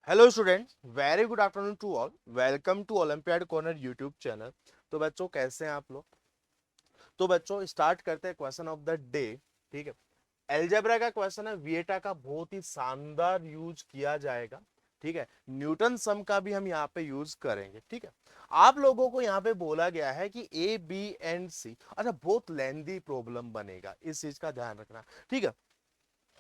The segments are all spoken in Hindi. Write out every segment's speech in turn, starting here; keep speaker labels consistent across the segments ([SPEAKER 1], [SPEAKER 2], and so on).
[SPEAKER 1] Hello students, very good afternoon to all. Welcome to olympiad corner YouTube channel. तो बच्चों, कैसे हैं आप लोग? तो बच्चों, स्टार्ट करते हैं क्वेश्चन ऑफ द डे। ठीक है, एलजेब्रा का क्वेश्चन है। विएटा का बहुत ही शानदार यूज किया जाएगा। ठीक है, न्यूटन सम का भी हम यहाँ पे यूज करेंगे। ठीक है, आप लोगों को यहाँ पे बोला गया है कि ए बी एंड सी। अच्छा, बहुत लेंदी प्रॉब्लम बनेगा, इस चीज का ध्यान रखना। ठीक है,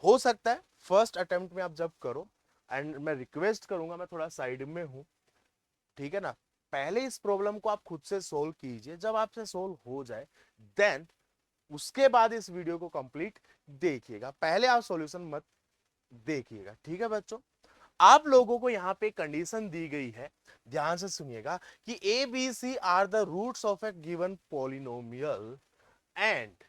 [SPEAKER 1] हो सकता है फर्स्ट अटेम्प्ट में आप जब करो, एंड मैं रिक्वेस्ट करूंगा, मैं थोड़ा साइड में हूं, ठीक है ना। पहले इस प्रॉब्लम को आप खुद से सोल्व कीजिए। जब आपसे सोल्व हो जाए, देन उसके बाद इस वीडियो को कंप्लीट देखिएगा। पहले आप सॉल्यूशन मत देखिएगा। ठीक है बच्चों, आप लोगों को यहाँ पे कंडीशन दी गई है, ध्यान से सुनिएगा, कि A B C are the roots of a given polynomial and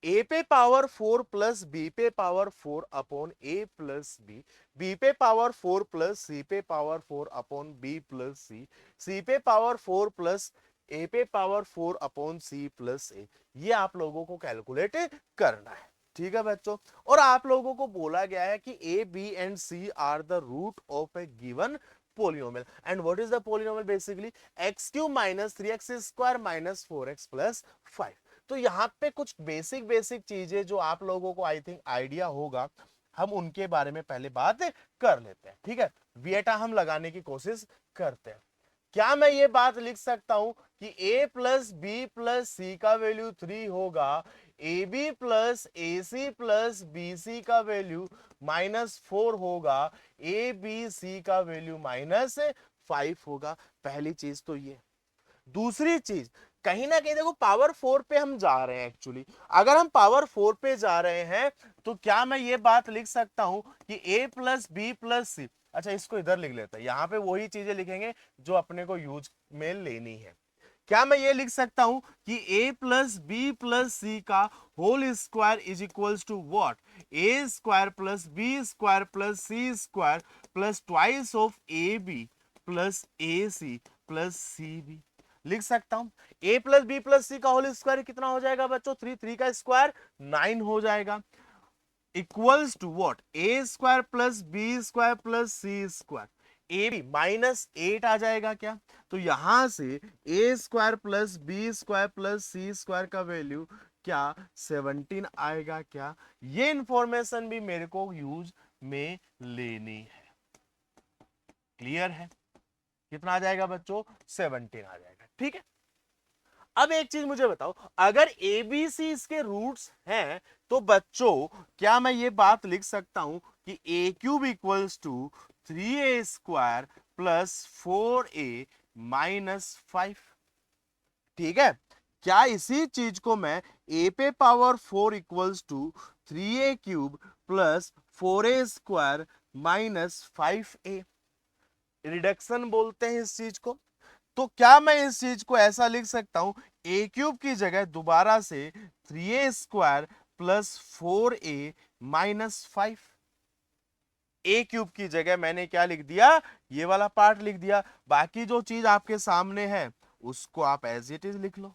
[SPEAKER 1] A पे पावर 4 प्लस बी पे power 4 upon A plus B, B पे पावर 4 प्लस सी पे power 4 upon B plus C, C पे पावर 4 प्लस ए पे power 4 upon C plus A. ये आप लोगों को कैलकुलेट करना है। ठीक है बच्चों, और आप लोगों को बोला गया है कि A B and C are the root of a given polynomial and what is the polynomial? basically x cube minus 3x square minus 4x plus 5। तो यहाँ पे कुछ बेसिक बेसिक चीजें जो आप लोगों को आई थिंक आइडिया होगा, हम उनके बारे में पहले बात कर लेते हैं। ठीक है, विएटा हम लगाने की कोशिश करते हैं। क्या मैं ये बात लिख सकता हूं कि a plus B plus C का वैल्यू 3 होगा, A B plus A C plus B C का वैल्यू -4 होगा, ए बी सी का वैल्यू -5 होगा? पहली चीज तो ये। दूसरी चीज, कहीं ना कहीं देखो, पावर 4 पे हम जा रहे हैं एक्चुअली। अगर हम पावर 4 पे जा रहे हैं, तो क्या मैं ये बात लिख सकता हूं कि a प्लस बी प्लस सी। अच्छा, इसको इधर लिख लेते हैं, यहां पे वही चीजें लिखेंगे जो अपने को यूज में लेनी है। क्या मैं ये लिख सकता हूं कि a plus B plus C का whole square is equals to what? A square plus B square plus C square plus twice of A B plus A C plus C B. लिख सकता हूं a plus B plus C का होल स्क्वायर कितना हो जाएगा बच्चों? 3, 3 का स्क्वायर 9 हो जाएगा, equals to what? A square plus B square plus C square. A B -8 आ जाएगा क्या? तो यहां से A square plus B square plus C square का वैल्यू क्या 17 आएगा क्या? ये इंफॉर्मेशन भी मेरे को यूज में लेनी है। क्लियर है? कितना आ जाएगा बच्चों? 17 आ जाएगा। ठीक है, अब एक चीज मुझे बताओ, अगर ए बी सी इसके रूट्स हैं, तो बच्चों क्या मैं ये बात लिख सकता हूं कि A cube equals to 3a square plus 4a minus 5? ठीक है, क्या इसी चीज को मैं a पे power 4 equals to 3a cube plus 4a square minus 5a, reduction बोलते हैं इस चीज को? तो क्या मैं इस चीज को ऐसा लिख सकता हूं, ए क्यूब की जगह दोबारा से 3a square plus 4a minus 5? ए क्यूब की जगह मैंने क्या लिख दिया? ये वाला पार्ट लिख दिया। बाकी जो चीज आपके सामने है उसको आप एज इट इज लिख लो।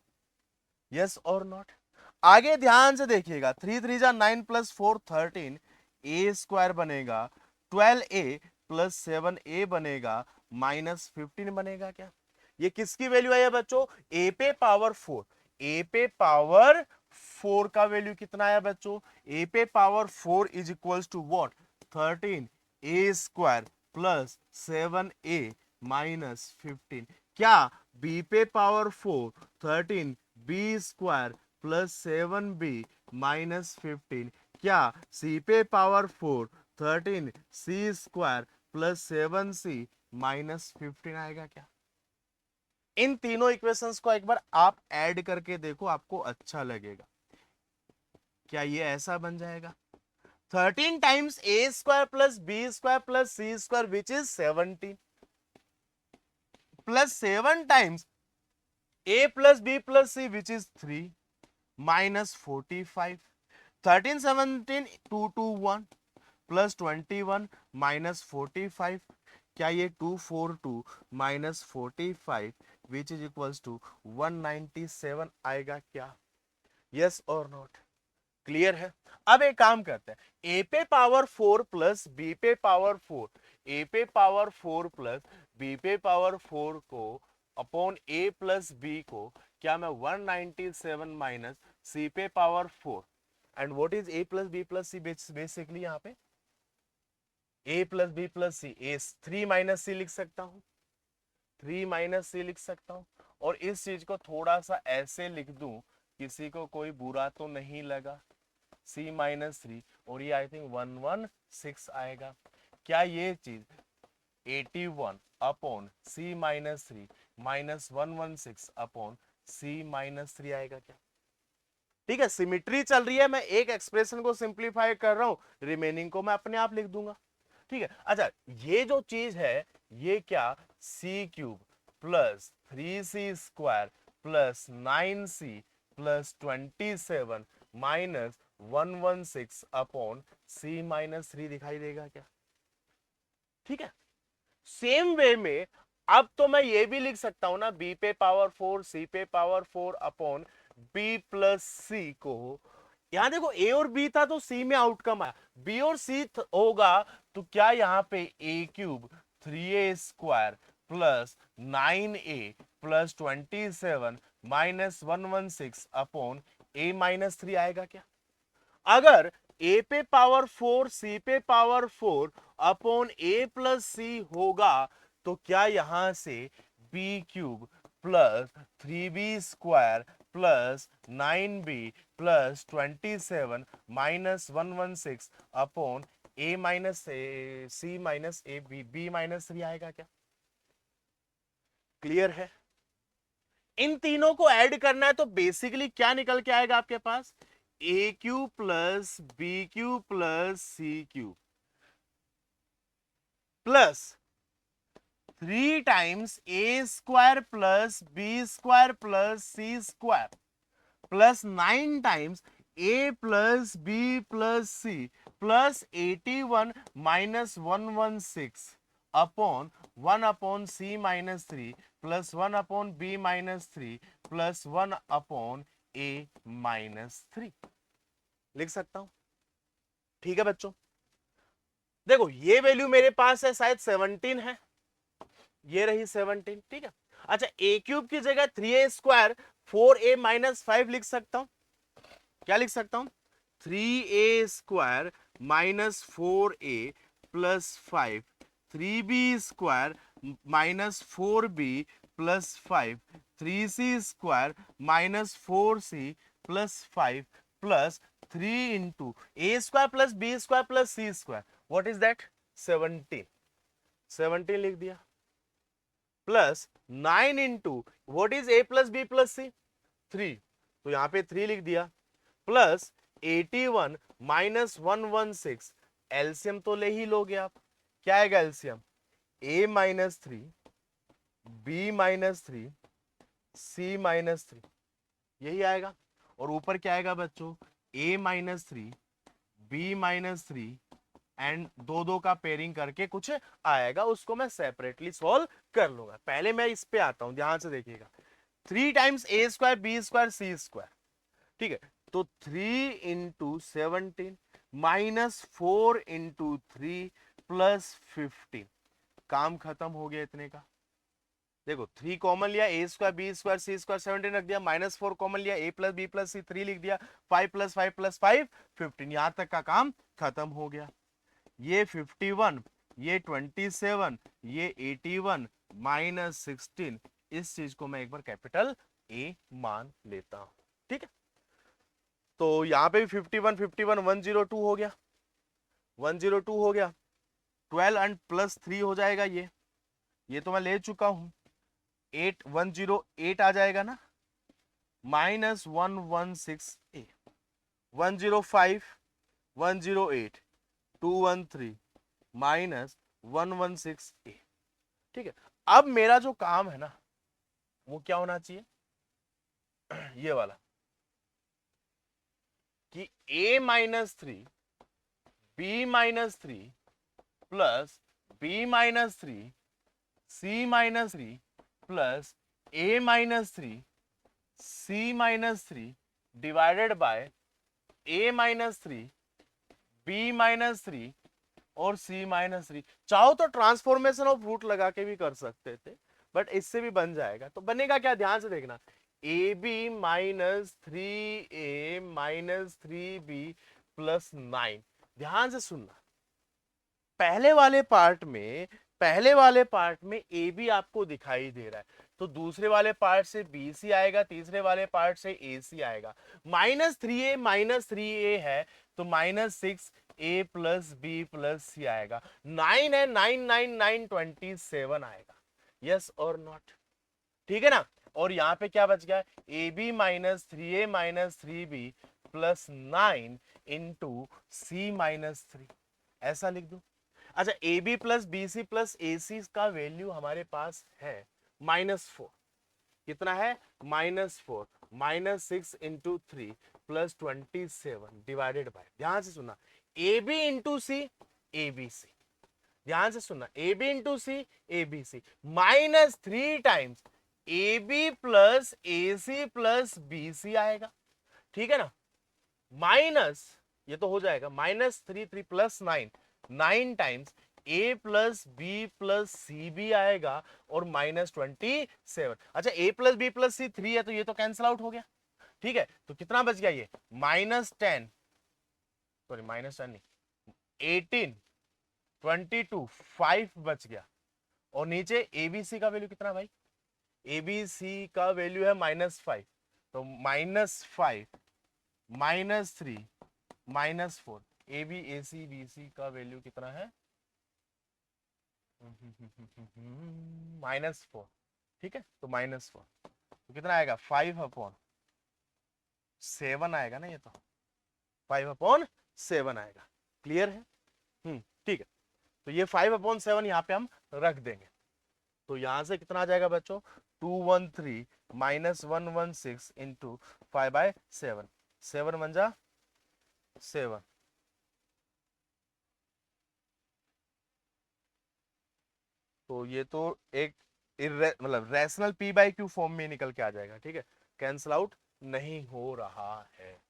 [SPEAKER 1] यस और नॉट? आगे ध्यान से देखिएगा, 3 3 जा 9 प्लस 4 13, ए स्क्वायर बनेगा, 12a प्लस 7a बनेगा, -15 बनेगा क्या? ये किसकी वैल्यू है बच्चों? ए पे पावर 4। ए पे पावर 4 का वैल्यू कितना आया बच्चों? ए पे power 4 is equals to what? 13 A square plus 7a minus 15। क्या बी पे power 4 13 B square plus 7b minus 15? क्या सी पे power 4 13 C square plus 7c minus 15 आएगा क्या? इन तीनों इक्वेशंस को एक बार आप ऐड करके देखो, आपको अच्छा लगेगा। क्या ये ऐसा बन जाएगा? 13 times A square plus B square plus C square which is 17, plus 7 times a plus B plus C which is 3 minus 45। 13 17 2 2 1 plus 21 minus 45। क्या ये 242 minus 45 which is equals to 197 आएगा क्या? यस और नॉट? क्लियर है। अब एक काम करते हैं, ए पे पावर 4 प्लस बी पे पावर 4, ए पे पावर 4 प्लस बी पे पावर 4 को अपॉन ए प्लस बी को क्या मैं 197 माइनस सी पे power 4 and what is A plus B plus C basically यहाँ पे A plus B plus C, A 3 minus C लिख सकता हूं, 3 माइनस सी लिख सकता हूं। और इस चीज को थोड़ा सा ऐसे लिख दूं, किसी को कोई बुरा तो नहीं लगा, c माइनस 3 और ये आई थिंक 116 आएगा। क्या ये चीज 81 upon c minus 3 minus 116 upon c minus 3 आएगा क्या? ठीक है, सिमिट्री चल रही है, मैं एक एक्सप्रेशन को सिंप्लीफाई कर रहा हूं, रिमेनिंग को मैं अपने आप लिख दूंगा। ठीक है, अच्छा ये जो चीज है ये क्या c cube plus 3c square plus 9c plus 27 minus 116 upon c minus 3 दिखाई देगा क्या? ठीक है, सेम वे में अब तो मैं ये भी लिख सकता हूं ना, b पे पावर 4 c पे पावर 4 अपॉन b प्लस सी को, यहां देखो a और b था तो c में आउटकम आया, b और c होगा तो क्या यहां पे a cube 3a square plus 9a plus 27 minus 116 upon a minus 3 आएगा क्या? अगर a पे पावर 4 c पे power 4 upon a plus C होगा तो क्या यहां से b cube plus 3b square plus 9b plus 27 minus 116 upon a minus C minus A B minus 3 आएगा क्या? क्लियर है? इन तीनों को ऐड करना है तो बेसिकली क्या निकल के आएगा आपके पास, A cube plus B cube plus C cube plus 3 times A square plus B square plus C square plus 9 times A plus B plus C plus 81 minus 116 upon 1 upon C minus 3 plus 1 upon B minus 3 plus 1 upon A minus 3 लिख सकता हूं। ठीक है बच्चों, देखो ये वैल्यू मेरे पास है शायद 17 है, ये रही 17। ठीक है, अच्छा ए क्यूब की जगह 3a स्क्वायर 4a माइनस 5 लिख सकता हूं। क्या लिख सकता हूं, 3a square minus 4a plus 5, 3b square minus 4b plus 5, 3c square minus 4c plus 5 plus 3 into a square plus B square plus C square, what is that 17, 17 लिख दिया plus 9 into what is A plus B plus c 3, तो यहां पे 3 लिख दिया प्लस 81 माइनस 116, एलसीएम तो ले ही लोगे आप, क्या आएगा LCM a minus 3 B minus 3 C minus 3, यही आएगा। और ऊपर क्या आएगा बच्चों, a minus 3 B minus 3 and दो दो का पेयरिंग करके कुछ आएगा, उसको मैं सेपरेटली सॉल्व कर लूंगा। पहले मैं इस पे आता हूं, ध्यान से देखिएगा, 3 times A square B square C square, ठीक है, तो 3 इंटू 17 माइनस 4 इंटू 3 प्लस 15, काम खत्म हो गया इतने का। देखो 3 कॉमन लिया, ए स्क्वायर बी स्क्वायर सी स्क्वायर 17 रख दिया, माइनस 4 कॉमन लिया, ए प्लस बी प्लस सी 3 लिख दिया, 5 प्लस 5 प्लस 5 15, यहां तक का काम खत्म हो गया। ये 51, ये 27, ये 81 माइनस 16, इस चीज को मैं एक बार कैपिटल ए मान लेता हूं। ठीक है, तो यहां पे भी 51 51 102 हो गया, 102 हो गया, 12 एंड प्लस 3 हो जाएगा, ये तो मैं ले चुका हूं, 8 108 आ जाएगा ना, माइनस 116 ए, 105 108 213 माइनस 116 ए। ठीक है, अब मेरा जो काम है ना वो क्या होना चाहिए, ये वाला कि a minus 3 B minus 3 plus B minus 3 C minus 3 plus A minus 3 C minus 3 divided by a-3 b-3 और c-3। चाहो तो ट्रांसफॉर्मेशन ऑफ रूट लगा के भी कर सकते थे, बट इससे भी बन जाएगा। तो बनेगा क्या, ध्यान से देखना, ab-3a-3b + 9। ध्यान से सुनना, पहले वाले पार्ट में ए बी आपको दिखाई दे रहा है, तो दूसरे वाले पार्ट से बी सी आएगा, तीसरे वाले पार्ट से ए सी आएगा। -3a है तो -6a + b + c आएगा। 9 है, 9 9 9 27 आएगा। यस और नॉट, ठीक है ना। और यहां पे क्या बच गया, ab-3a-3b + 9 × c-3, ऐसा लिख दो। अच्छा, a B plus B c plus A c का वैल्यू हमारे पास है -4। कितना है, -4, -6 × 3 + 27 डिवाइडेड बाय, ध्यान से सुनना, A B into C, A B C, ध्यान से सुनना, A B into C, A B C, -3 times A B plus A C plus B C आएगा, ठीक है ना। माइनस, ये तो हो जाएगा, -3 3 + 9, 9 टाइम्स a + b + c भी आएगा और -27। अच्छा, a + b + c 3 है तो ये तो कैंसिल आउट हो गया, ठीक है। तो कितना बच गया, ये -10, सॉरी -10 नहीं, 18, 22, 5 बच गया। और नीचे abc का वैल्यू कितना भाई, abc का वैल्यू है -5, तो -5, -3, -4, A B A C B C का वैल्यू कितना है, -4, ठीक है। तो -4 तो कितना आएगा, 5/7 आएगा ना, ये तो 5/7 आएगा। क्लियर है, ठीक है। तो ये 5/7 यहाँ पे हम रख देंगे। तो यहां से कितना आ जाएगा बच्चों, 213 -116 × 5/7, 7 × 7। तो ये तो एक मतलब रैशनल p/q फॉर्म में निकल के आ जाएगा, ठीक है, कैंसल आउट नहीं हो रहा है।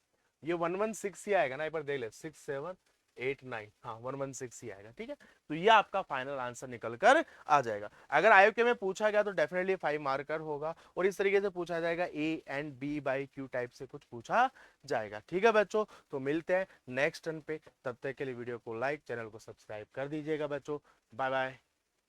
[SPEAKER 1] ये 116 ही आएगा ना, एक बार देख ले, 6 7 8 9, हाँ 116 ही आएगा, ठीक है। तो ये आपका फाइनल आंसर निकल कर आ जाएगा। अगर आईओके में पूछा गया तो डेफिनेटली 5 मार्कर होगा, और इस तरीके से पूछा जाएगा a एंड b/q टाइप से कुछ पूछा जाएगा, ठीक है बच्चों। तो मिलते हैं नेक्स्ट टर्न पे, तब तक के लिए वीडियो को लाइक, चैनल को सब्सक्राइब कर दीजिएगा बच्चों। Bye bye.